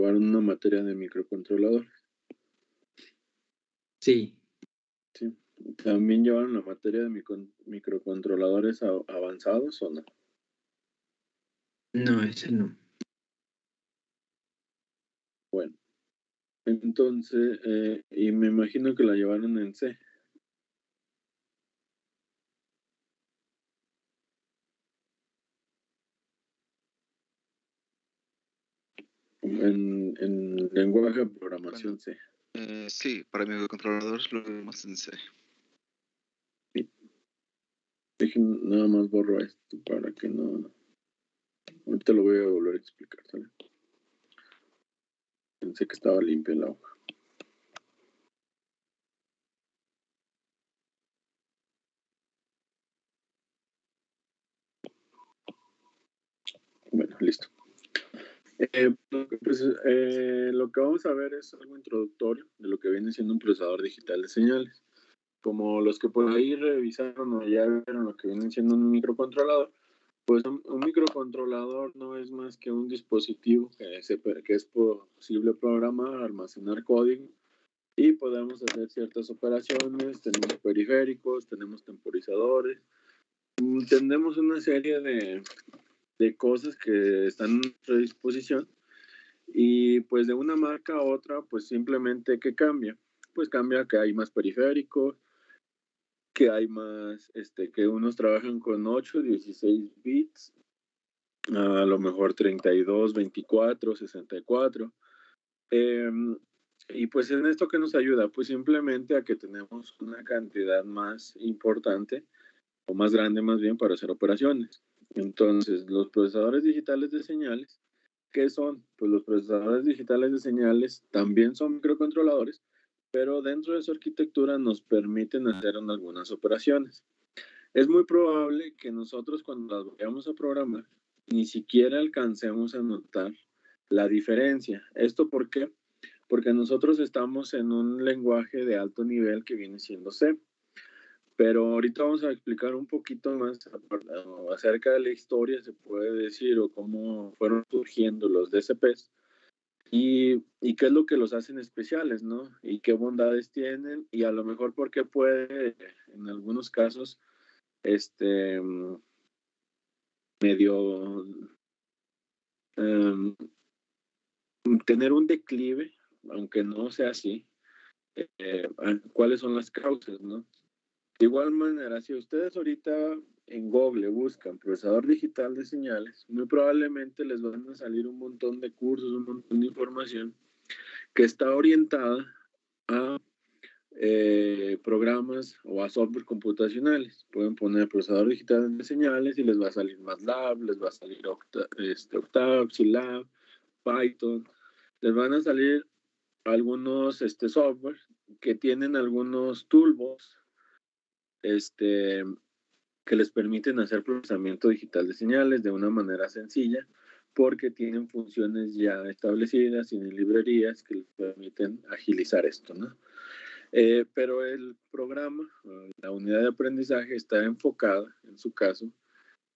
llevaron una materia de microcontroladores. Sí. Sí. ¿También llevaron la materia de microcontroladores avanzados o no? No, ese no. Bueno, entonces, y me imagino que la llevaron en C. En lenguaje de programación C. Sí, para microcontroladores lo vemos en C. Dejen, nada más borro esto para que no... Ahorita lo voy a volver a explicar, ¿sale? Pensé que estaba limpia la hoja. Bueno, listo. Lo que vamos a ver es algo introductorio de lo que viene siendo un procesador digital de señales. Como los que por ahí revisaron o ya vieron lo que viene siendo un microcontrolador, pues un microcontrolador no es más que un dispositivo que es posible programar, almacenar código y podemos hacer ciertas operaciones. Tenemos periféricos, tenemos temporizadores, tenemos una serie de cosas que están a nuestra disposición. Y pues de una marca a otra, pues simplemente ¿qué cambia? Pues cambia que hay más periféricos, que hay más, que unos trabajan con 8, 16 bits, a lo mejor 32, 24, 64. Y pues en esto que nos ayuda, pues simplemente a que tenemos una cantidad más importante o más grande más bien para hacer operaciones. Entonces, los procesadores digitales de señales, ¿qué son? Pues los procesadores digitales de señales también son microcontroladores, pero dentro de su arquitectura nos permiten hacer algunas operaciones. Es muy probable que nosotros cuando las vayamos a programar ni siquiera alcancemos a notar la diferencia. ¿Esto por qué? Porque nosotros estamos en un lenguaje de alto nivel que viene siendo C. Pero ahorita vamos a explicar un poquito más acerca de la historia, se puede decir, o cómo fueron surgiendo los DCPs y qué es lo que los hacen especiales, ¿no? Y qué bondades tienen y a lo mejor por qué puede, en algunos casos, medio um, tener un declive, aunque no sea así. ¿Cuáles son las causas, no? De igual manera, si ustedes ahorita en Google buscan procesador digital de señales, muy probablemente les van a salir un montón de cursos, un montón de información que está orientada a programas o a software computacionales. Pueden poner procesador digital de señales y les va a salir MATLAB, les va a salir Octave, Scilab, Python. Les van a salir algunos software que tienen algunos toolbox que les permiten hacer procesamiento digital de señales de una manera sencilla porque tienen funciones ya establecidas, tienen librerías que les permiten agilizar esto, ¿no? Pero el programa, la unidad de aprendizaje está enfocada, en su caso,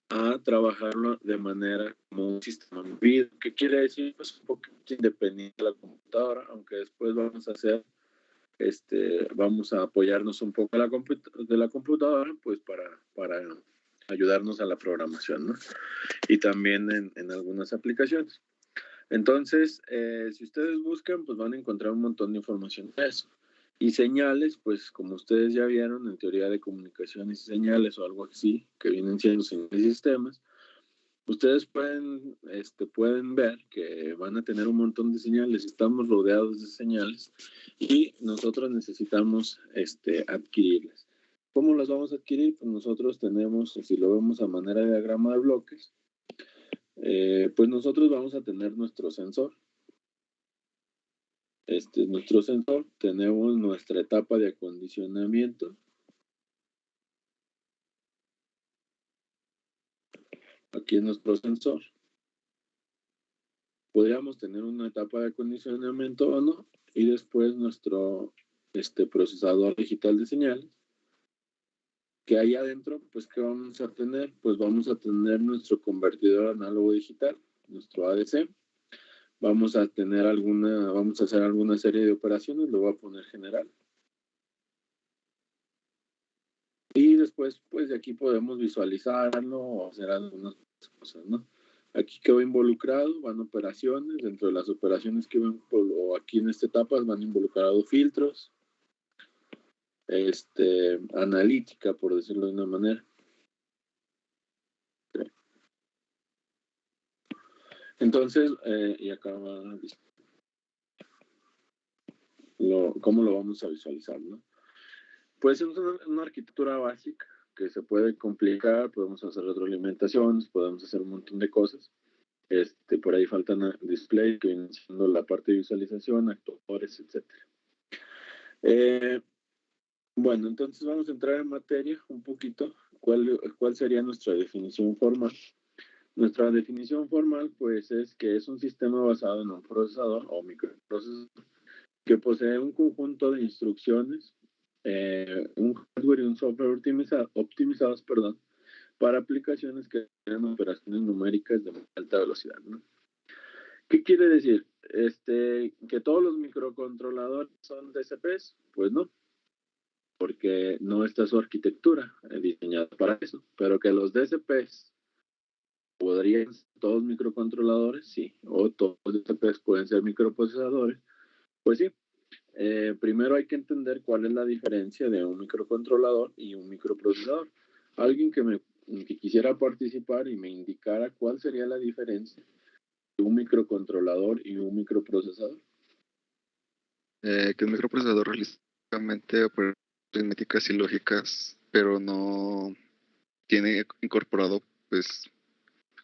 a trabajarlo de manera como un sistema movido. ¿Qué quiere decir? Pues un poquito independiente de la computadora, aunque después vamos a hacer vamos a apoyarnos un poco de la computadora pues para ayudarnos a la programación, ¿no? Y también en algunas aplicaciones. Entonces, si ustedes buscan, pues van a encontrar un montón de información de eso. Y señales, pues como ustedes ya vieron en teoría de comunicaciones y señales o algo así, que vienen siendo señales y sistemas, ustedes pueden ver que van a tener un montón de señales, estamos rodeados de señales y nosotros necesitamos adquirirlas. ¿Cómo las vamos a adquirir? Pues nosotros tenemos, si lo vemos a manera de diagrama de bloques, pues nosotros vamos a tener nuestro sensor. Este es nuestro sensor, tenemos nuestra etapa de acondicionamiento. Aquí es nuestro sensor. Podríamos tener una etapa de acondicionamiento o no, y después nuestro procesador digital de señales, que ahí adentro, pues, ¿qué vamos a tener? Pues vamos a tener nuestro convertidor análogo digital, nuestro ADC. vamos a hacer alguna serie de operaciones, lo voy a poner general. Y después, pues de aquí podemos visualizarlo o hacer algunas cosas, ¿no? Aquí quedó involucrado, van operaciones, dentro de las operaciones que van, o aquí en esta etapa van involucrados filtros, analítica, por decirlo de una manera. Okay. Entonces, y acá va, ¿cómo lo vamos a visualizar, no? Pues es una arquitectura básica que se puede complicar, podemos hacer retroalimentaciones, podemos hacer un montón de cosas. Por ahí faltan display, que viene siendo la parte de visualización, actuadores, etc. Bueno, entonces vamos a entrar en materia un poquito. ¿Cuál sería nuestra definición formal? Nuestra definición formal, pues, es que es un sistema basado en un procesador o microprocesador que posee un conjunto de instrucciones, un hardware y un software optimizados, para aplicaciones que tienen operaciones numéricas de muy alta velocidad, ¿no? ¿Qué quiere decir? ¿Que todos los microcontroladores son DSPs? Pues no, porque no está su arquitectura diseñada para eso, pero que los DSPs podrían ser todos microcontroladores, sí, o todos los DSPs pueden ser microprocesadores, pues sí. Primero hay que entender cuál es la diferencia de un microcontrolador y un microprocesador. Alguien que quisiera participar y me indicara cuál sería la diferencia de un microcontrolador y un microprocesador. Que un microprocesador realiza operaciones aritméticas y lógicas, pero no tiene incorporado, pues,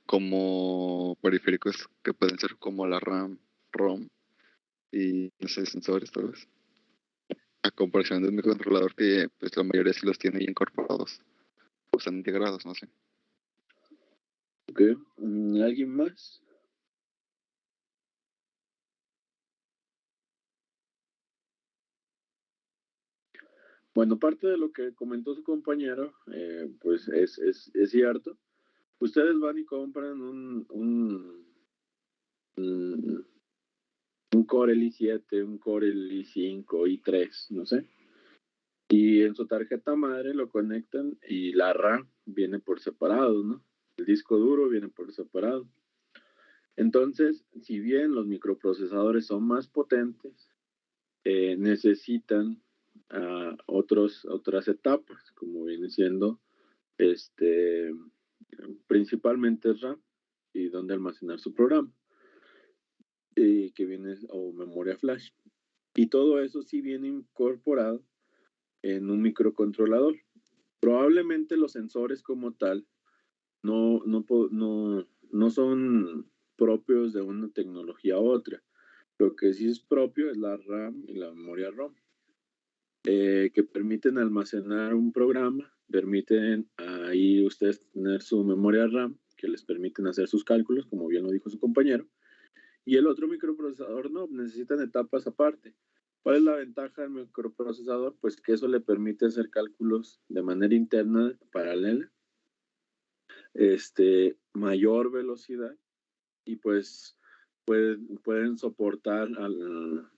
como periféricos que pueden ser como la RAM, ROM y, no sé, sensores, tal vez. A comparación de un microcontrolador que, pues, la mayoría sí los tiene ya incorporados o están integrados, no sé. Ok, ¿alguien más? Bueno, parte de lo que comentó su compañero, pues es cierto. Ustedes van y compran un Core i7, un Core i5, i3, no sé. Y en su tarjeta madre lo conectan y la RAM viene por separado, ¿no? El disco duro viene por separado. Entonces, si bien los microprocesadores son más potentes, necesitan otras etapas, como viene siendo principalmente RAM y donde almacenar su programa, que viene, o memoria flash. Y todo eso sí viene incorporado en un microcontrolador. Probablemente los sensores como tal no son propios de una tecnología a otra. Lo que sí es propio es la RAM y la memoria ROM, que permiten almacenar un programa, permiten ahí ustedes tener su memoria RAM, que les permiten hacer sus cálculos, como bien lo dijo su compañero, y el otro microprocesador no, necesitan etapas aparte. ¿Cuál es la ventaja del microprocesador? Pues que eso le permite hacer cálculos de manera interna, paralela, mayor velocidad, y pues pueden soportar al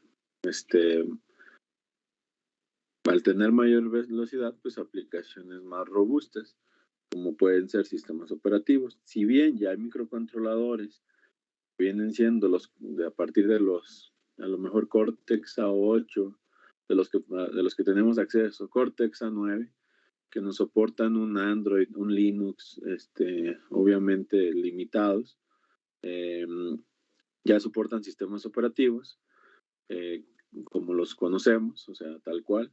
tener mayor velocidad, pues aplicaciones más robustas, como pueden ser sistemas operativos. Si bien ya hay microcontroladores, vienen siendo a partir de a lo mejor Cortex A8, de los que tenemos acceso, Cortex A9, que nos soportan un Android, un Linux, obviamente limitados, ya soportan sistemas operativos, como los conocemos, o sea, tal cual,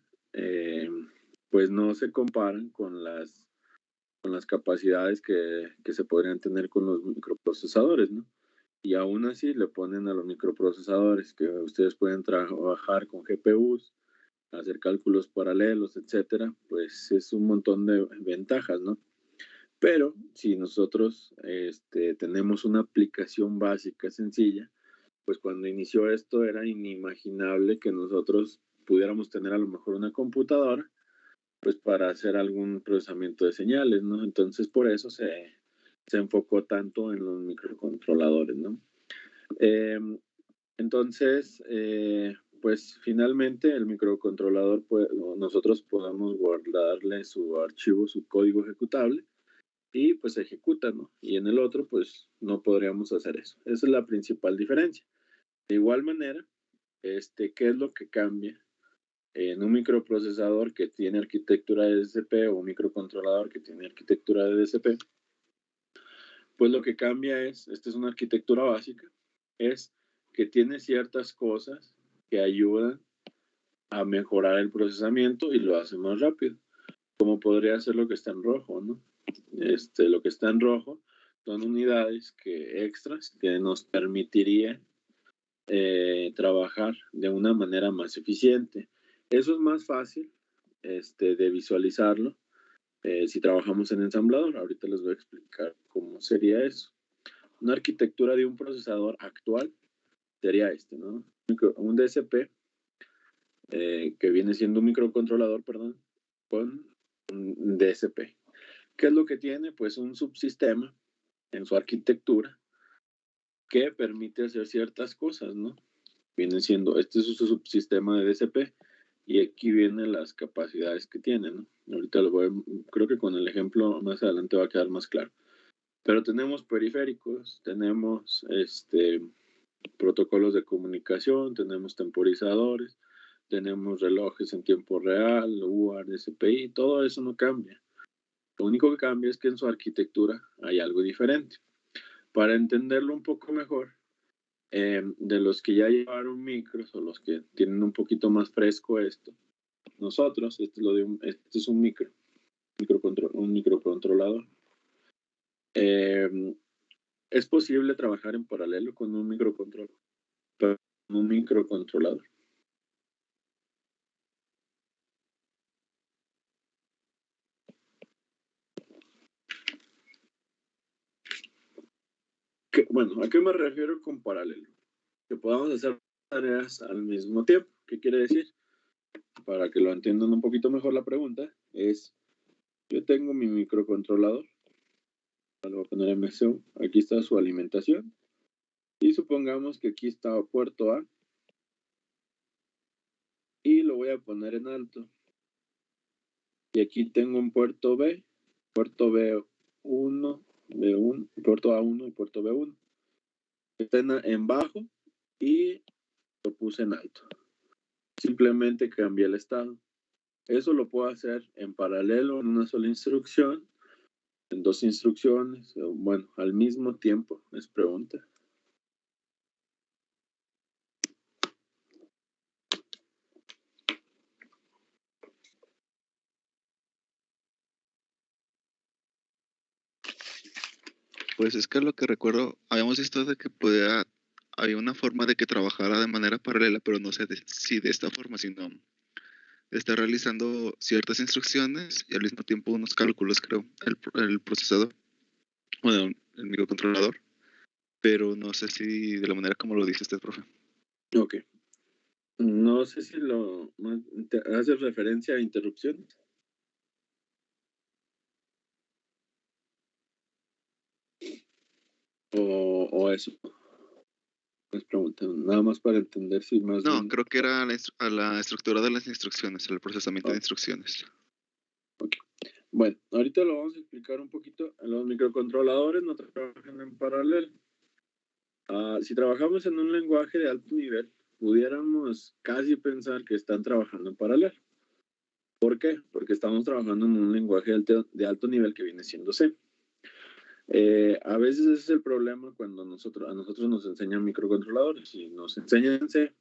pues no se comparan con las capacidades que se podrían tener con los microprocesadores, ¿no? Y aún así le ponen a los microprocesadores que ustedes pueden trabajar con GPUs, hacer cálculos paralelos, etcétera, pues es un montón de ventajas, ¿no? Pero si nosotros tenemos una aplicación básica sencilla, pues cuando inició esto era inimaginable que nosotros pudiéramos tener a lo mejor una computadora, pues para hacer algún procesamiento de señales, ¿no? Entonces por eso se enfocó tanto en los microcontroladores, ¿no? Entonces, pues finalmente el microcontrolador, nosotros podemos guardarle su archivo, su código ejecutable y pues se ejecuta, ¿no? Y en el otro, pues no podríamos hacer eso. Esa es la principal diferencia. De igual manera, ¿qué es lo que cambia en un microprocesador que tiene arquitectura de DSP o un microcontrolador que tiene arquitectura de DSP? Pues lo que cambia esta es una arquitectura básica, es que tiene ciertas cosas que ayudan a mejorar el procesamiento y lo hace más rápido, como podría ser lo que está en rojo, ¿no? Lo que está en rojo son unidades extras que nos permitirían trabajar de una manera más eficiente. Eso es más fácil de visualizarlo si trabajamos en ensamblador. Ahorita les voy a explicar cómo sería eso. Una arquitectura de un procesador actual sería ¿no? Un DSP que viene siendo un microcontrolador, perdón, con un DSP. ¿Qué es lo que tiene? Pues un subsistema en su arquitectura que permite hacer ciertas cosas, ¿no? Viene siendo, este es su subsistema de DSP y aquí vienen las capacidades que tiene, ¿no? Ahorita creo que con el ejemplo más adelante va a quedar más claro. Pero tenemos periféricos, tenemos protocolos de comunicación, tenemos temporizadores, tenemos relojes en tiempo real, UART, SPI, todo eso no cambia. Lo único que cambia es que en su arquitectura hay algo diferente. Para entenderlo un poco mejor, de los que ya llevaron micros o los que tienen un poquito más fresco esto, nosotros, este es un un microcontrolador. Es posible trabajar en paralelo con un microcontrolador. Bueno, ¿a qué me refiero con paralelo? Que podamos hacer tareas al mismo tiempo. ¿Qué quiere decir? Para que lo entiendan un poquito mejor la pregunta, yo tengo mi microcontrolador, lo voy a poner MSU, aquí está su alimentación, y supongamos que aquí está puerto A, y lo voy a poner en alto. Y aquí tengo un puerto B, puerto B1, puerto A1 y puerto B1. Está en bajo y lo puse en alto. Simplemente cambié el estado. Eso lo puedo hacer en paralelo en una sola instrucción, en dos instrucciones, bueno, al mismo tiempo, es pregunta. Pues es que lo que recuerdo, habíamos visto de que había una forma de que trabajara de manera paralela, pero no sé si de esta forma, sino de estar realizando ciertas instrucciones y al mismo tiempo unos cálculos, creo, el procesador, bueno, el microcontrolador, pero no sé si de la manera como lo dice este profe. Ok. No sé si te haces referencia a interrupciones. O eso. Es pregunta, nada más para entender si más No, bien. creo que era a la estructura de las instrucciones, el procesamiento de instrucciones. Okay. Bueno, ahorita lo vamos a explicar un poquito. Los microcontroladores no trabajan en paralelo. Si trabajamos en un lenguaje de alto nivel, pudiéramos casi pensar que están trabajando en paralelo. ¿Por qué? Porque estamos trabajando en un lenguaje de alto nivel que viene siendo C. A veces ese es el problema cuando a nosotros nos enseñan microcontroladores y nos enseñan C.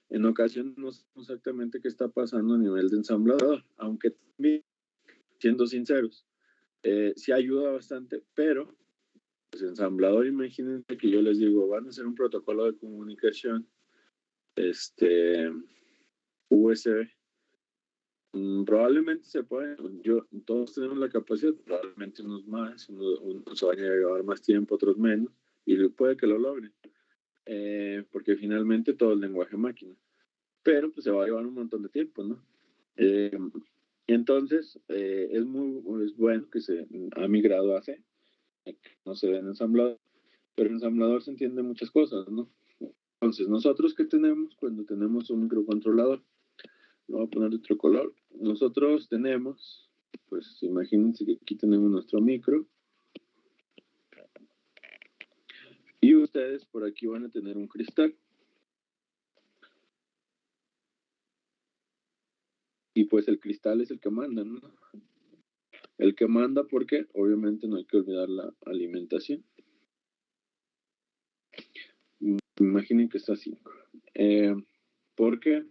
En ocasiones no sabemos exactamente qué está pasando a nivel de ensamblador, aunque también, siendo sinceros, sí ayuda bastante, pero pues ensamblador, imagínense que yo les digo, van a hacer un protocolo de comunicación USB. Probablemente se puede, todos tenemos la capacidad, probablemente unos más, unos van a llevar más tiempo, otros menos, y puede que lo logren, porque finalmente todo es lenguaje máquina, pero pues se va a llevar un montón de tiempo, ¿no? Entonces, es bueno que se ha migrado a C, no se ve en ensamblador, pero en ensamblador se entiende muchas cosas, ¿no? Entonces, nosotros, ¿qué tenemos cuando tenemos un microcontrolador? Lo voy a poner de otro color. Nosotros tenemos, pues imagínense que aquí tenemos nuestro micro. Y ustedes por aquí van a tener un cristal. Y pues el cristal es el que manda, ¿no? El que manda porque obviamente no hay que olvidar la alimentación. Imaginen que está así. Porque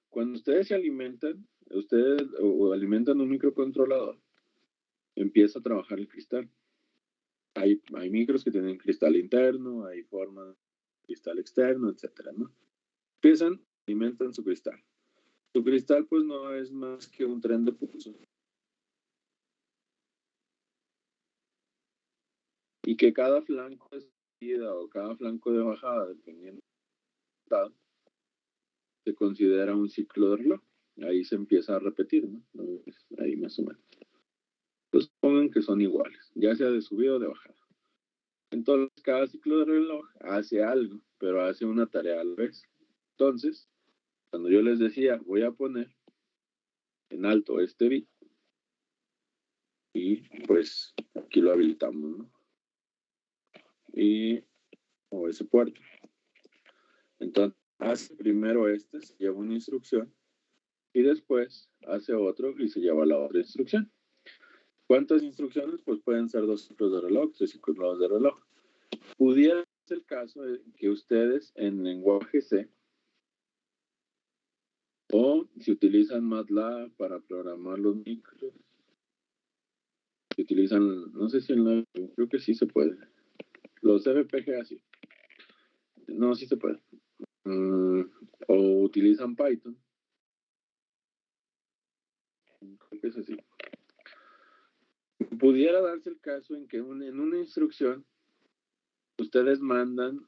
cuando ustedes se alimentan, ustedes o alimentan un microcontrolador, empieza a trabajar el cristal. Hay micros que tienen cristal interno, hay forma de cristal externo, etcétera, ¿no? Empiezan, alimentan su cristal. Su cristal pues no es más que un tren de pulso. Y que cada flanco de subida o cada flanco de bajada, dependiendo del estado, se considera un ciclo de reloj. Ahí se empieza a repetir, ¿no? Ahí más o menos. Entonces pongan que son iguales, ya sea de subida o de bajada. Entonces cada ciclo de reloj hace algo, pero hace una tarea a la vez. Entonces, cuando yo les decía, voy a poner en alto este bit, y pues aquí lo habilitamos, ¿no? O ese puerto. Entonces, hace primero este, se lleva una instrucción, y después hace otro y se lleva la otra instrucción. ¿Cuántas instrucciones? Pues pueden ser 2 ciclos de reloj, 3 ciclos de reloj. Pudiera ser el caso de que ustedes en lenguaje C, o si utilizan MATLAB para programar los micros, si utilizan, no sé si creo que sí se puede. Los FPGA sí. No, sí se puede. O utilizan Python. Creo que es así. Pudiera darse el caso en que en una instrucción ustedes mandan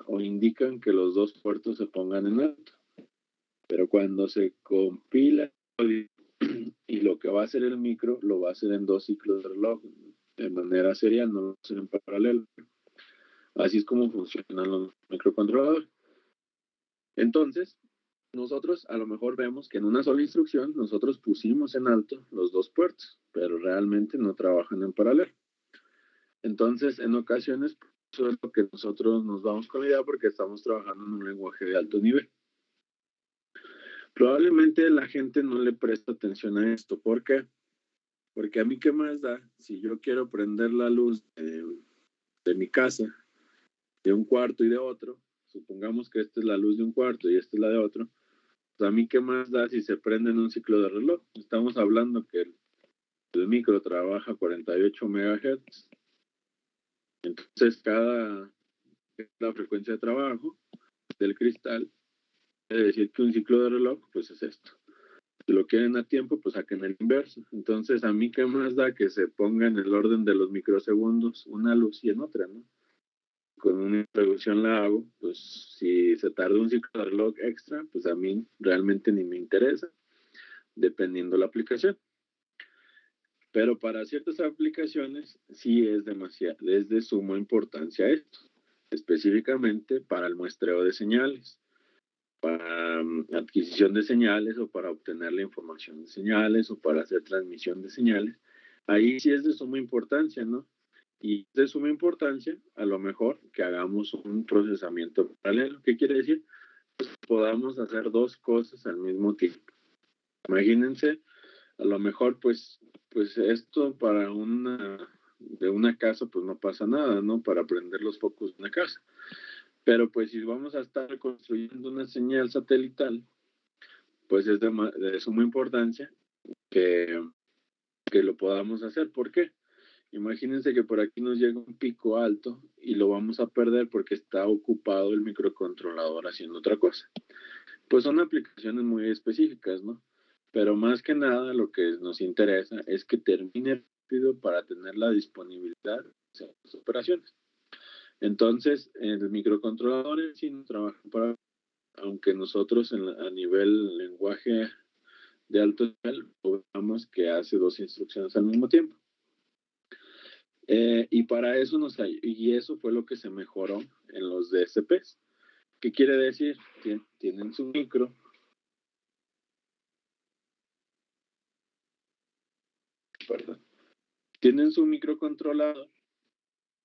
o indican que los 2 puertos se pongan en alto. Pero cuando se compila y lo que va a hacer el micro, lo va a hacer en 2 ciclos de reloj, de manera serial, no lo va a hacer en paralelo. Así es como funcionan los microcontroladores. Entonces, nosotros a lo mejor vemos que en una sola instrucción nosotros pusimos en alto los 2 puertos, pero realmente no trabajan en paralelo. Entonces, en ocasiones, eso es lo que nosotros nos vamos con la idea porque estamos trabajando en un lenguaje de alto nivel. Probablemente la gente no le presta atención a esto. ¿Por qué? Porque a mí qué más da si yo quiero prender la luz de mi casa, de un cuarto y de otro. Supongamos que esta es la luz de un cuarto y esta es la de otro. Pues a mí qué más da si se prende en un ciclo de reloj. Estamos hablando que el micro trabaja 48 MHz. Entonces la frecuencia de trabajo del cristal quiere decir que un ciclo de reloj pues es esto. Si lo quieren a tiempo, pues saquen el inverso. Entonces, a mí qué más da que se ponga en el orden de los microsegundos una luz y en otra, ¿no? Con una introducción la hago, pues si se tarda un ciclo de reloj extra, pues a mí realmente ni me interesa, dependiendo la aplicación. Pero para ciertas aplicaciones sí es de suma importancia esto, específicamente para el muestreo de señales, para adquisición de señales o para obtener la información de señales o para hacer transmisión de señales. Ahí sí es de suma importancia, ¿no? Y de suma importancia, a lo mejor, que hagamos un procesamiento paralelo. ¿Qué quiere decir? Pues podamos hacer 2 cosas al mismo tiempo. Imagínense, a lo mejor, pues esto de una casa, pues no pasa nada, ¿no? Para prender los focos de una casa. Pero pues si vamos a estar construyendo una señal satelital, pues es de suma importancia que lo podamos hacer. ¿Por qué? Imagínense que por aquí nos llega un pico alto y lo vamos a perder porque está ocupado el microcontrolador haciendo otra cosa. Pues son aplicaciones muy específicas, ¿no? Pero más que nada lo que nos interesa es que termine rápido para tener la disponibilidad de las operaciones. Entonces, el microcontrolador en sí no trabaja para, aunque nosotros a nivel lenguaje de alto nivel, veamos que hace 2 instrucciones al mismo tiempo. Y para eso y eso fue lo que se mejoró en los DSPs. ¿Qué quiere decir? Tienen su micro. Perdón. Tienen su microcontrolador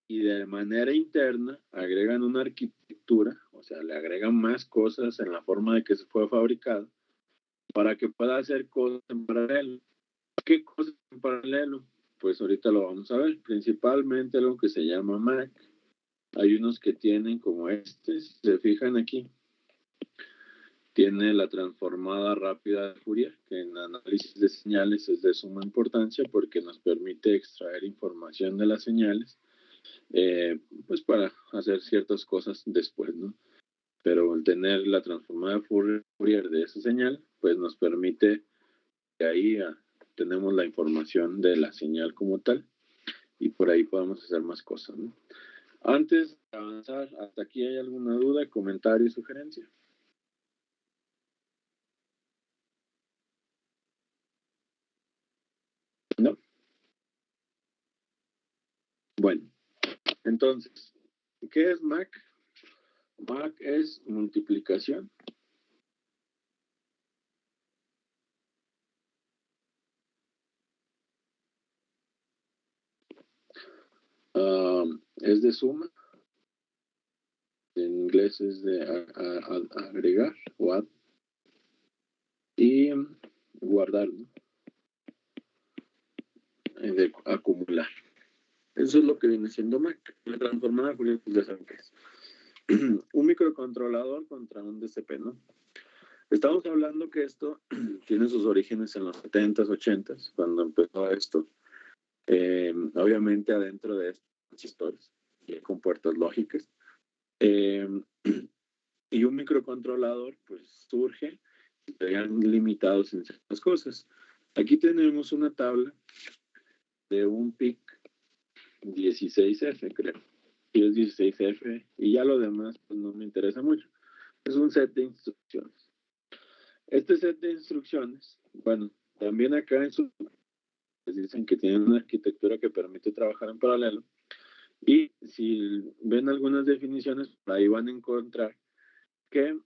y de manera interna agregan una arquitectura, o sea, le agregan más cosas en la forma de que se fue fabricado para que pueda hacer cosas en paralelo. ¿Qué cosas en paralelo? Pues ahorita lo vamos a ver. Principalmente algo que se llama MAC. Hay unos que tienen como este, si se fijan aquí, tiene la transformada rápida de Fourier, que en análisis de señales es de suma importancia porque nos permite extraer información de las señales, pues para hacer ciertas cosas después, ¿no? Pero al tener la transformada de Fourier de esa señal, pues nos permite que ahí tenemos la información de la señal como tal y por ahí podemos hacer más cosas, ¿no? Antes de avanzar, ¿hasta aquí hay alguna duda, comentario y sugerencia? No. Bueno, entonces, ¿qué es MAC? MAC es multiplicación. Es de suma. En inglés es de agregar o add. Y guardar, ¿no? De acumular. Eso es lo que viene siendo MAC. La transformada Fourier, pues ya saben qué es. Un microcontrolador contra un DCP, ¿no? Estamos hablando que esto tiene sus orígenes en los 70s, 80s, cuando empezó esto. Obviamente adentro de estos transistores, con puertas lógicas. Y un microcontrolador, pues surge y serían limitados en ciertas cosas. Aquí tenemos una tabla de un PIC 16F, creo. Y es 16F, y ya lo demás pues no me interesa mucho. Es un set de instrucciones. Este set de instrucciones, bueno, también acá en su dicen que tienen una arquitectura que permite trabajar en paralelo. Y si ven algunas definiciones, ahí van a encontrar que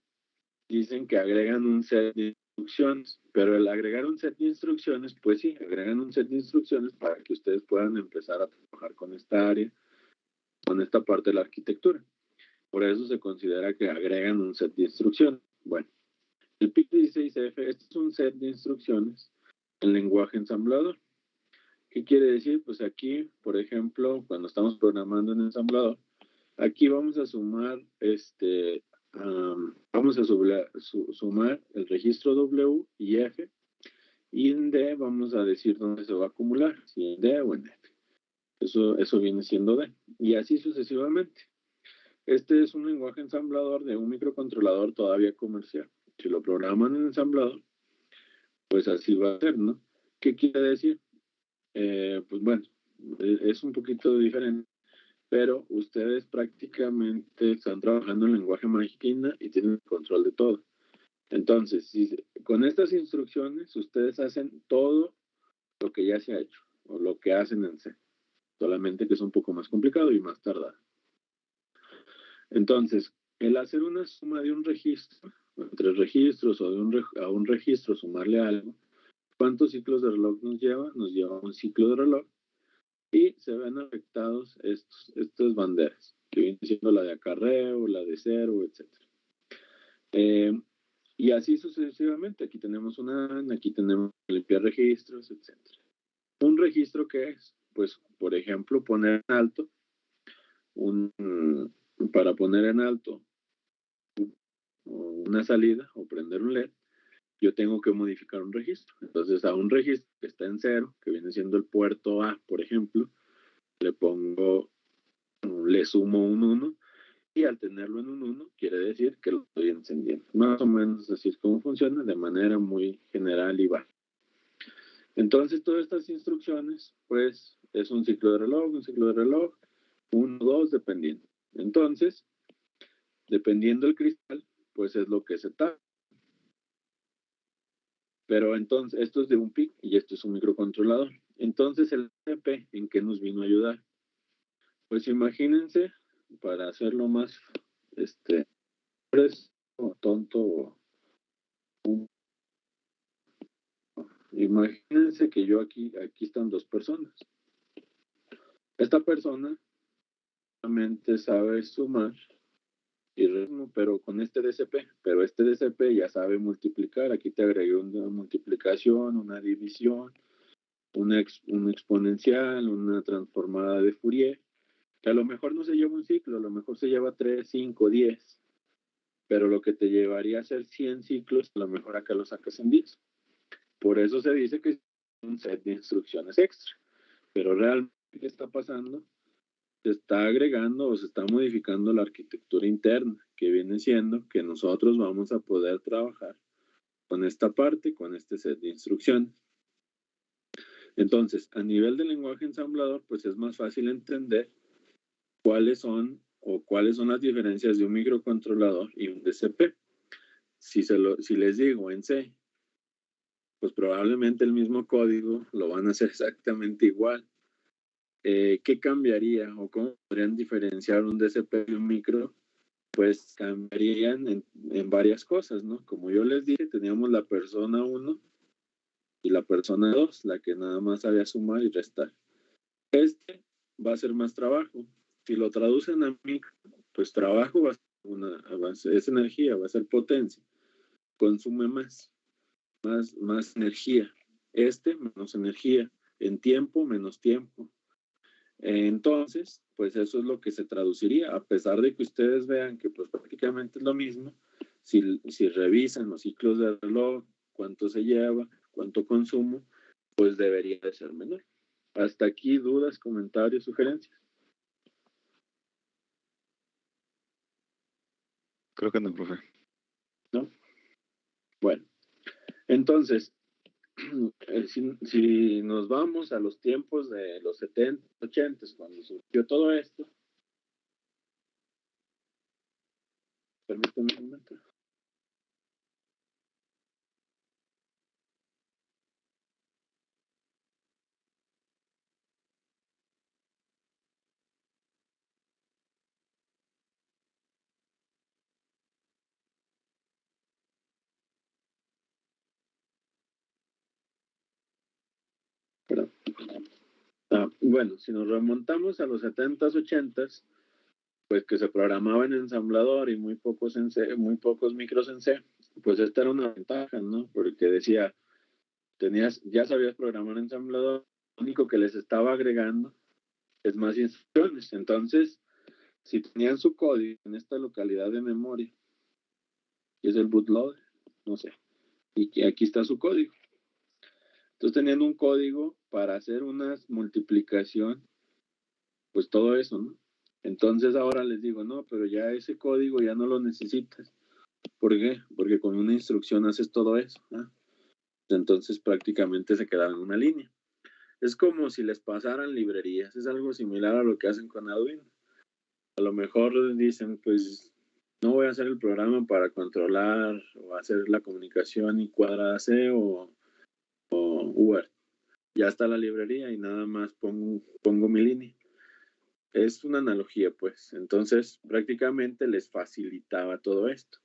dicen que agregan un set de instrucciones, pero el agregar un set de instrucciones, pues sí, agregan un set de instrucciones para que ustedes puedan empezar a trabajar con esta área, con esta parte de la arquitectura. Por eso se considera que agregan un set de instrucciones. Bueno, el PIC16F, este es un set de instrucciones en lenguaje ensamblador. ¿Qué quiere decir? Pues aquí, por ejemplo, cuando estamos programando en ensamblador, aquí vamos a sumar vamos a sumar el registro W y F, y en D vamos a decir dónde se va a acumular, si en D o en F. Eso viene siendo D, y así sucesivamente. Este es un lenguaje ensamblador de un microcontrolador todavía comercial. Si lo programan en ensamblador, pues así va a ser, ¿no? ¿Qué quiere decir? Pues bueno, es un poquito diferente, pero ustedes prácticamente están trabajando en lenguaje máquina y tienen control de todo. Entonces, con estas instrucciones ustedes hacen todo lo que ya se ha hecho, o lo que hacen en C, solamente que es un poco más complicado y más tardado. Entonces, el hacer una suma de un registro, entre registros o a un registro sumarle algo, ¿cuántos ciclos de reloj nos lleva? Nos lleva un ciclo de reloj y se ven afectados estas banderas, que viene siendo la de acarreo, la de cero, etc. Y así sucesivamente. Aquí tenemos una AND, aquí tenemos limpiar registros, etc. ¿Un registro qué es? Pues, por ejemplo, poner en alto, para poner en alto una salida o prender un LED, yo tengo que modificar un registro. Entonces, a un registro que está en cero, que viene siendo el puerto A, por ejemplo, le sumo un 1, y al tenerlo en un 1 quiere decir que lo estoy encendiendo. Más o menos así es como funciona de manera muy general y baja. Entonces, todas estas instrucciones, pues, es un ciclo de reloj, 1, 2, dependiendo. Entonces, dependiendo del cristal, pues es lo que se tarda. Pero entonces, esto es de un PIC y esto es un microcontrolador. Entonces, el DCP, ¿en qué nos vino a ayudar? Pues imagínense, para hacerlo más eres tonto. Imagínense que yo aquí están dos personas. Esta persona solamente sabe sumar y pero con este DCP, pero este DCP ya sabe multiplicar. Aquí te agregué una multiplicación, una división, una exponencial, una transformada de Fourier, que a lo mejor no se lleva un ciclo, a lo mejor se lleva 3, 5, 10, pero lo que te llevaría a hacer 100 ciclos, a lo mejor acá lo sacas en 10. Por eso se dice que es un set de instrucciones extra. Pero realmente, ¿qué está pasando? Se está agregando o se está modificando la arquitectura interna, que viene siendo que nosotros vamos a poder trabajar con esta parte, con este set de instrucciones. Entonces, a nivel de lenguaje ensamblador, pues es más fácil entender cuáles son las diferencias de un microcontrolador y un DCP. Si les digo en C, pues probablemente el mismo código lo van a hacer exactamente igual. ¿Qué cambiaría o cómo podrían diferenciar un DCP y un micro? Pues cambiarían en varias cosas, ¿no? Como yo les dije, teníamos la persona 1 y la persona 2, la que nada más sabía sumar y restar. Este va a ser más trabajo. Si lo traducen a micro, pues trabajo va a ser es energía, va a ser potencia. Consume más energía. Menos energía. En tiempo, menos tiempo. Entonces, pues eso es lo que se traduciría, a pesar de que ustedes vean que pues prácticamente es lo mismo, si revisan los ciclos de reloj, cuánto se lleva, cuánto consumo, pues debería de ser menor. Hasta aquí, dudas, comentarios, sugerencias. Creo que no, profe. ¿No? Bueno, entonces, si nos vamos a los tiempos de los 70, 80, cuando surgió todo esto, permítanme un momento. Perdón. Bueno, si nos remontamos a los 70s, 80s, pues que se programaba en ensamblador y muy pocos micros en C, pues esta era una ventaja, ¿no? Porque decía, ya sabías programar en ensamblador, lo único que les estaba agregando es más instrucciones. Entonces, si tenían su código en esta localidad de memoria, que es el bootloader, no sé, y que aquí está su código. Entonces, teniendo un código para hacer una multiplicación, pues todo eso, ¿no? Entonces ahora les digo, no, pero ya ese código ya no lo necesitas. ¿Por qué? Porque con una instrucción haces todo eso, ¿no? Entonces prácticamente se quedaba en una línea. Es como si les pasaran librerías, es algo similar a lo que hacen con Arduino. A lo mejor dicen, pues no voy a hacer el programa para controlar o hacer la comunicación y cuadrada C o Word. Ya está la librería y nada más pongo mi línea. Es una analogía, pues. Entonces, prácticamente les facilitaba todo esto.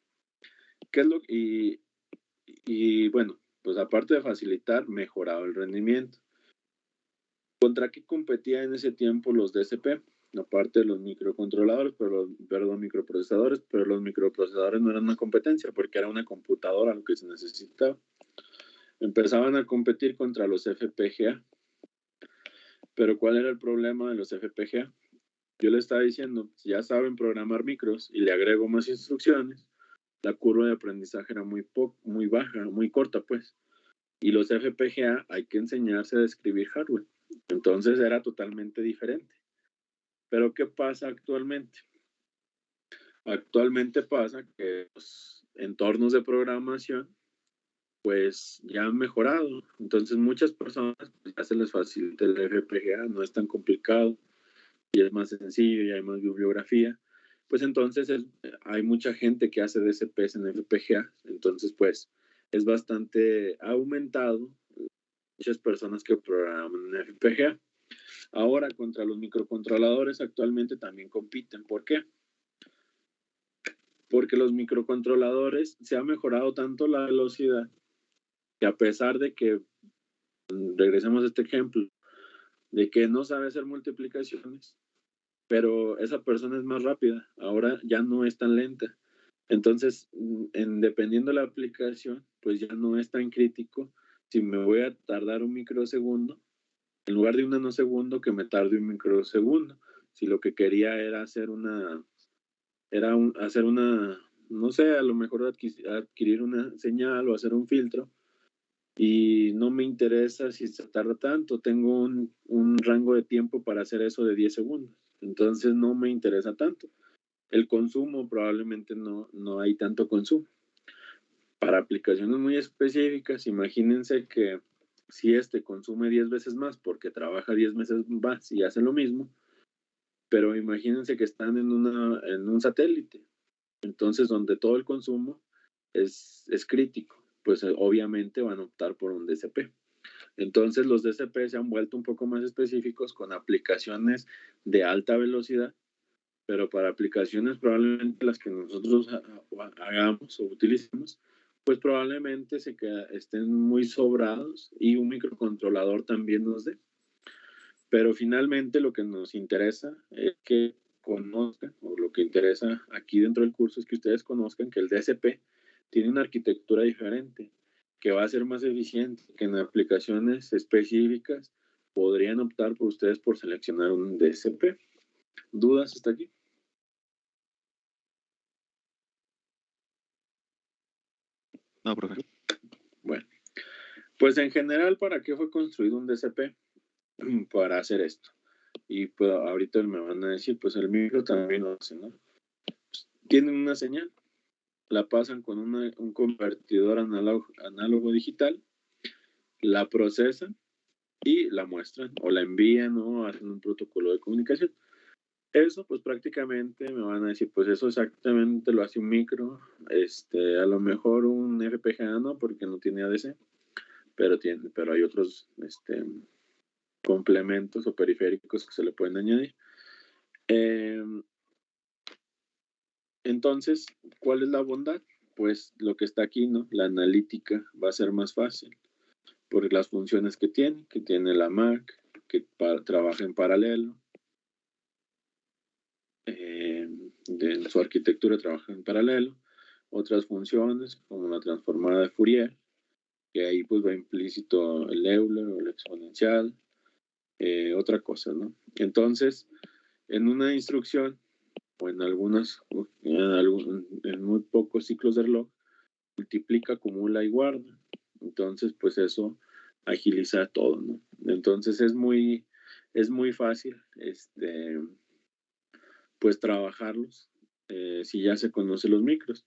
¿Qué es y bueno, pues aparte de facilitar, mejoraba el rendimiento. ¿Contra qué competía en ese tiempo los DSP? Aparte de los microcontroladores, microprocesadores, pero los microprocesadores no eran una competencia porque era una computadora lo que se necesitaba. Empezaban a competir contra los FPGA. Pero ¿cuál era el problema de los FPGA? Yo le estaba diciendo, si ya saben programar micros y le agrego más instrucciones, la curva de aprendizaje era muy baja, muy corta, pues. Y los FPGA hay que enseñarse a describir hardware. Entonces era totalmente diferente. Pero ¿qué pasa actualmente? Actualmente pasa que los entornos de programación pues ya han mejorado. Entonces muchas personas pues, ya se les facilita el FPGA, no es tan complicado y es más sencillo y hay más bibliografía. Pues entonces hay mucha gente que hace DCPs en FPGA. Entonces pues es bastante aumentado muchas personas que programan en FPGA. Ahora contra los microcontroladores actualmente también compiten. ¿Por qué? porque los microcontroladores se ha mejorado tanto la velocidad que a pesar de que, regresemos a este ejemplo, de que no sabe hacer multiplicaciones, pero esa persona es más rápida, ahora ya no es tan lenta. Entonces, dependiendo de la aplicación, pues ya no es tan crítico si me voy a tardar un microsegundo, en lugar de un nanosegundo, que me tarde un microsegundo. Si lo que quería era hacer no sé, a lo mejor adquirir una señal o hacer un filtro, y no me interesa si se tarda tanto, tengo un rango de tiempo para hacer eso de 10 segundos, entonces no me interesa tanto. El consumo probablemente no hay tanto consumo. Para aplicaciones muy específicas, imagínense que si consume 10 veces más porque trabaja 10 veces más y hace lo mismo, pero imagínense que están en un satélite, entonces donde todo el consumo es crítico, pues obviamente van a optar por un DCP. Entonces los DCP se han vuelto un poco más específicos con aplicaciones de alta velocidad, pero para aplicaciones probablemente las que nosotros hagamos o utilicemos, pues probablemente estén muy sobrados y un microcontrolador también nos dé. Pero finalmente lo que nos interesa es que conozcan, o lo que interesa aquí dentro del curso es que ustedes conozcan que el DSP tiene una arquitectura diferente, que va a ser más eficiente, que en aplicaciones específicas podrían optar por ustedes por seleccionar un DSP. ¿Dudas hasta aquí? No, profe. Bueno, pues en general, ¿para qué fue construido un DSP? Para hacer esto. Y pues ahorita me van a decir, pues el micro también lo hace, ¿no? Pues, tienen una señal, la pasan con un convertidor análogo digital, la procesan y la muestran o la envían o hacen un protocolo de comunicación. Eso pues prácticamente me van a decir, pues eso exactamente lo hace un micro, a lo mejor un FPGA no, porque no tiene ADC, pero hay otros complementos o periféricos que se le pueden añadir. Entonces, ¿cuál es la bondad? Pues lo que está aquí, ¿no? La analítica va a ser más fácil por las funciones que tiene la Mac, que trabaja en paralelo, de su arquitectura trabaja en paralelo, otras funciones como la transformada de Fourier, que ahí pues va implícito el Euler o el exponencial, otra cosa, ¿no? Entonces, en una instrucción o en muy pocos ciclos de reloj, multiplica, acumula y guarda. Entonces, pues eso agiliza todo, ¿no? Entonces es muy fácil, pues trabajarlos si ya se conocen los micros.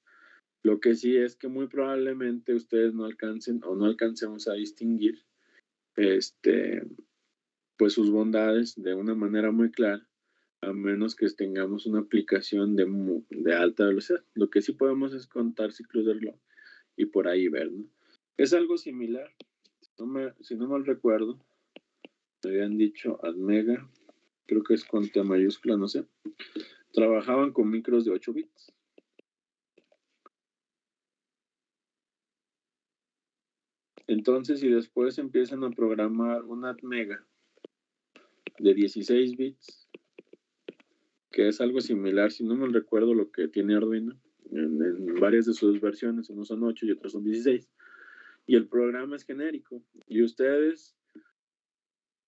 Lo que sí es que muy probablemente ustedes no alcancen o no alcancemos a distinguir, pues sus bondades de una manera muy clara, a menos que tengamos una aplicación de alta velocidad. Lo que sí podemos es contar ciclos de reloj y por ahí ver, ¿no? Es algo similar, si no mal recuerdo, me habían dicho Admega, creo que es con T mayúscula, no sé, trabajaban con micros de 8 bits. Entonces, si después empiezan a programar una Admega de 16 bits, que es algo similar, si no me recuerdo lo que tiene Arduino, en varias de sus versiones, unos son 8 y otros son 16, y el programa es genérico, y ustedes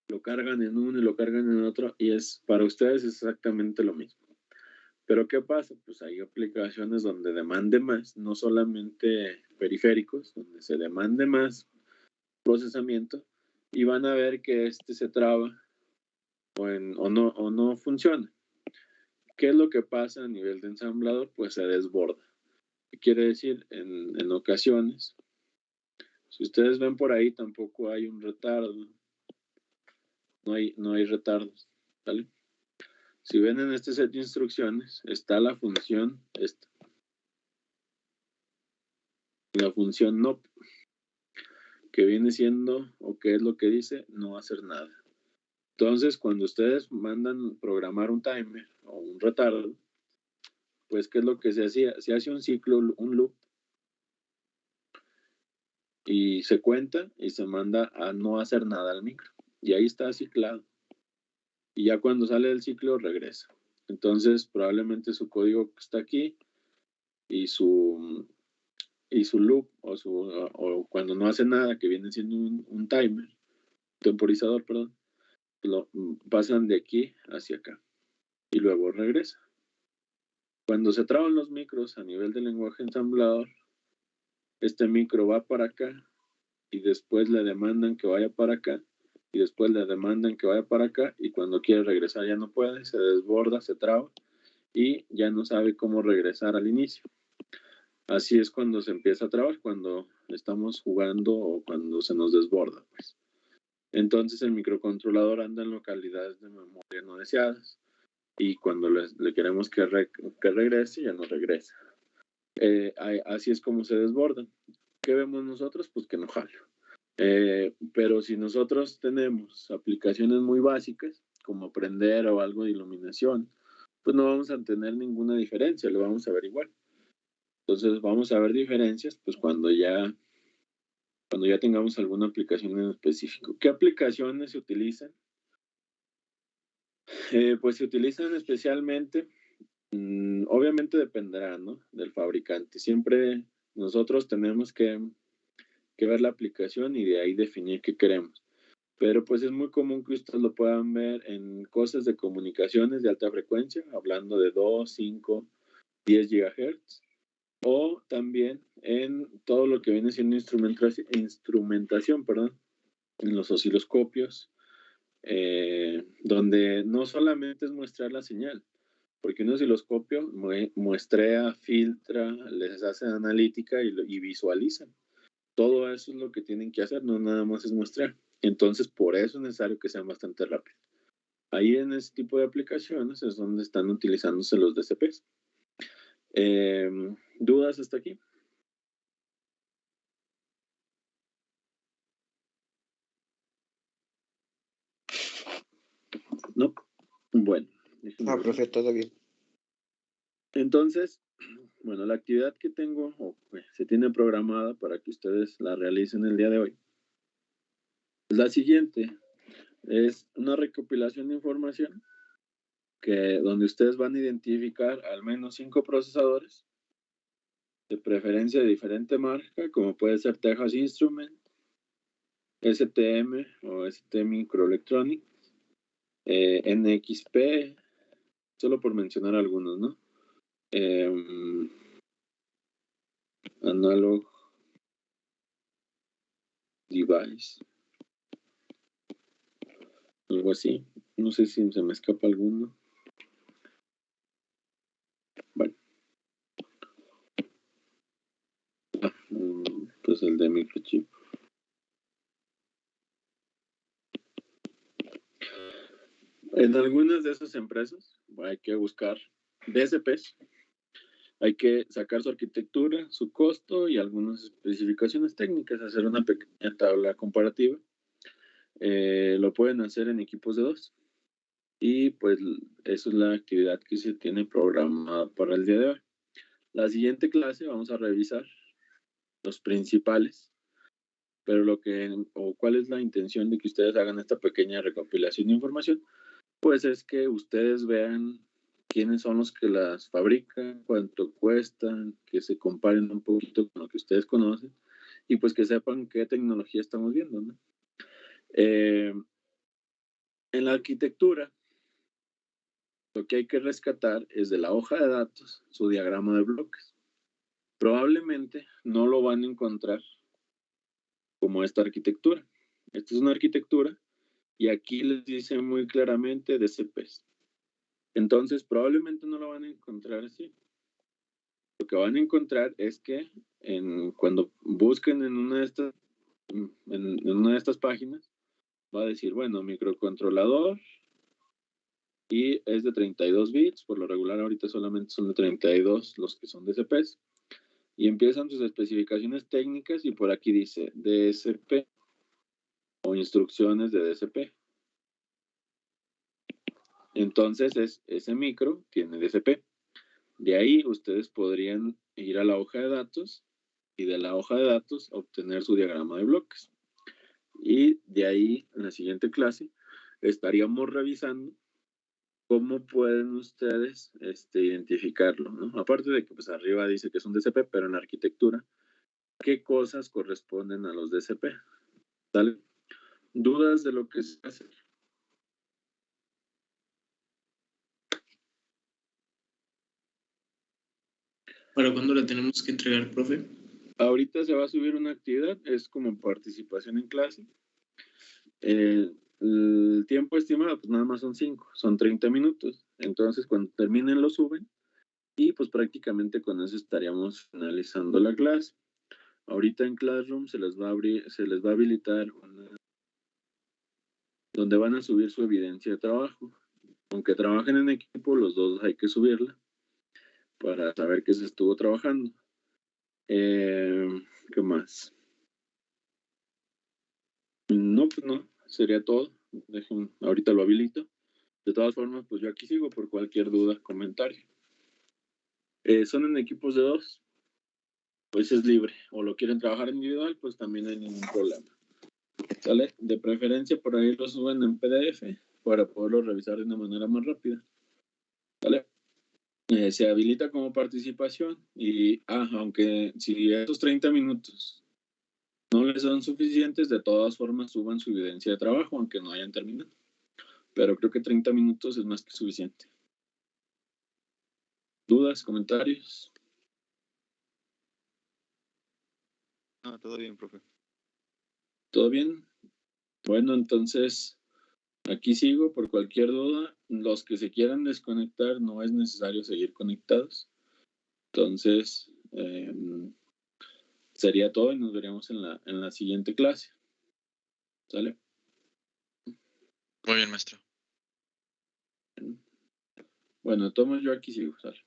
lo cargan en uno y lo cargan en otro, y para ustedes es exactamente lo mismo. Pero ¿qué pasa? Pues hay aplicaciones donde demande más, no solamente periféricos, donde se demande más procesamiento, y van a ver que se traba o no funciona. ¿Qué es lo que pasa a nivel de ensamblador? Pues se desborda. ¿Qué quiere decir? En ocasiones, si ustedes ven por ahí, tampoco hay un retardo. No hay retardos. ¿Vale? Si ven en este set de instrucciones, está la función esta. La función NOP, que viene siendo, o qué es lo que dice, no hacer nada. Entonces, cuando ustedes mandan programar un timer o un retardo, pues, ¿qué es lo que se hacía? Se hace un ciclo, un loop, y se cuenta y se manda a no hacer nada al micro. Y ahí está ciclado. Y ya cuando sale del ciclo regresa. Entonces probablemente su código está aquí y su loop o cuando no hace nada, que viene siendo un timer, temporizador, perdón, lo pasan de aquí hacia acá y luego regresa. Cuando se traban los micros a nivel del lenguaje ensamblador, este micro va para acá y después le demandan que vaya para acá y después le demandan que vaya para acá y cuando quiere regresar ya no puede, se desborda, se traba y ya no sabe cómo regresar al inicio. Así es cuando se empieza a trabar, cuando estamos jugando o cuando se nos desborda, pues. Entonces el microcontrolador anda en localidades de memoria no deseadas y cuando le queremos que regrese, ya no regresa. Así es como se desbordan. ¿Qué vemos nosotros? Pues que no jala. Pero si nosotros tenemos aplicaciones muy básicas, como aprender o algo de iluminación, pues no vamos a tener ninguna diferencia, lo vamos a ver igual. Entonces vamos a ver diferencias pues cuando ya tengamos alguna aplicación en específico. ¿Qué aplicaciones se utilizan? Pues se utilizan especialmente, obviamente dependerá, ¿no?, del fabricante. Siempre nosotros tenemos que ver la aplicación y de ahí definir qué queremos. Pero pues es muy común que ustedes lo puedan ver en cosas de comunicaciones de alta frecuencia, hablando de 2, 5, 10 GHz, o también en todo lo que viene siendo instrumentación, perdón, en los osciloscopios, donde no solamente es muestrar la señal, porque un osciloscopio muestrea, filtra, les hace analítica y visualizan. Todo eso es lo que tienen que hacer, no nada más es muestrar. Entonces, por eso es necesario que sean bastante rápidos. Ahí en ese tipo de aplicaciones es donde están utilizándose los DCPs. ¿Dudas hasta aquí? ¿No? Bueno. Profe, todo bien. Entonces, bueno, la actividad que tengo se tiene programada para que ustedes la realicen el día de hoy es la siguiente. Es una recopilación de información donde ustedes van a identificar al menos 5 procesadores, de preferencia de diferente marca, como puede ser Texas Instruments, STM o ST Microelectronics, NXP, solo por mencionar algunos, ¿no? Analog Device, algo así. No sé si se me escapa alguno. Bueno. Pues el de microchip. En algunas de esas empresas hay que buscar DSPs, hay que sacar su arquitectura, su costo y algunas especificaciones técnicas, hacer una pequeña tabla comparativa. Lo pueden hacer en equipos de 2. Y pues eso es la actividad que se tiene programada para el día de hoy. La siguiente clase vamos a revisar los principales, pero cuál es la intención de que ustedes hagan esta pequeña recopilación de información, pues es que ustedes vean quiénes son los que las fabrican, cuánto cuestan, que se comparen un poquito con lo que ustedes conocen y pues que sepan qué tecnología estamos viendo, ¿no? En la arquitectura, lo que hay que rescatar es de la hoja de datos su diagrama de bloques. Probablemente no lo van a encontrar como esta arquitectura. Esta es una arquitectura y aquí les dice muy claramente DCPs. Entonces, probablemente no lo van a encontrar así. Lo que van a encontrar es que cuando busquen en una de estas páginas, va a decir, bueno, microcontrolador y es de 32 bits, por lo regular ahorita solamente son de 32 los que son DCPs, y empiezan sus especificaciones técnicas y por aquí dice DSP o instrucciones de DSP. Entonces ese micro tiene DSP. De ahí ustedes podrían ir a la hoja de datos y de la hoja de datos obtener su diagrama de bloques. Y de ahí, en la siguiente clase, estaríamos revisando cómo pueden ustedes identificarlo, ¿no? Aparte de que pues arriba dice que es un DCP, pero en arquitectura, ¿qué cosas corresponden a los DCP? ¿Sale? ¿Dudas de lo que se hace? ¿Para cuándo la tenemos que entregar, profe? Ahorita se va a subir una actividad, es como participación en clase. El tiempo estimado, pues nada más son 5, son 30 minutos. Entonces, cuando terminen, lo suben y pues prácticamente con eso estaríamos finalizando la clase. Ahorita en Classroom se les va a abrir, se les va a habilitar donde van a subir su evidencia de trabajo. Aunque trabajen en equipo, los dos hay que subirla para saber que se estuvo trabajando. ¿Qué más? No, pues no, sería todo. Dejen, ahorita lo habilito. De todas formas, pues yo aquí sigo por cualquier duda, comentario. Son en equipos de 2, pues es libre. O lo quieren trabajar individual, pues también no hay ningún problema. ¿Sale? De preferencia por ahí lo suben en PDF para poderlo revisar de una manera más rápida. ¿Sale? Se habilita como participación y, aunque si esos 30 minutos no les son suficientes, de todas formas suban su evidencia de trabajo, aunque no hayan terminado. Pero creo que 30 minutos es más que suficiente. ¿Dudas, comentarios? No, todo bien, profe. ¿Todo bien? Bueno, entonces aquí sigo por cualquier duda. Los que se quieran desconectar, no es necesario seguir conectados. Entonces, sería todo y nos veríamos en la siguiente clase. ¿Sale? Muy bien, maestro. Bueno, tomo yo aquí sigo. ¿Sale?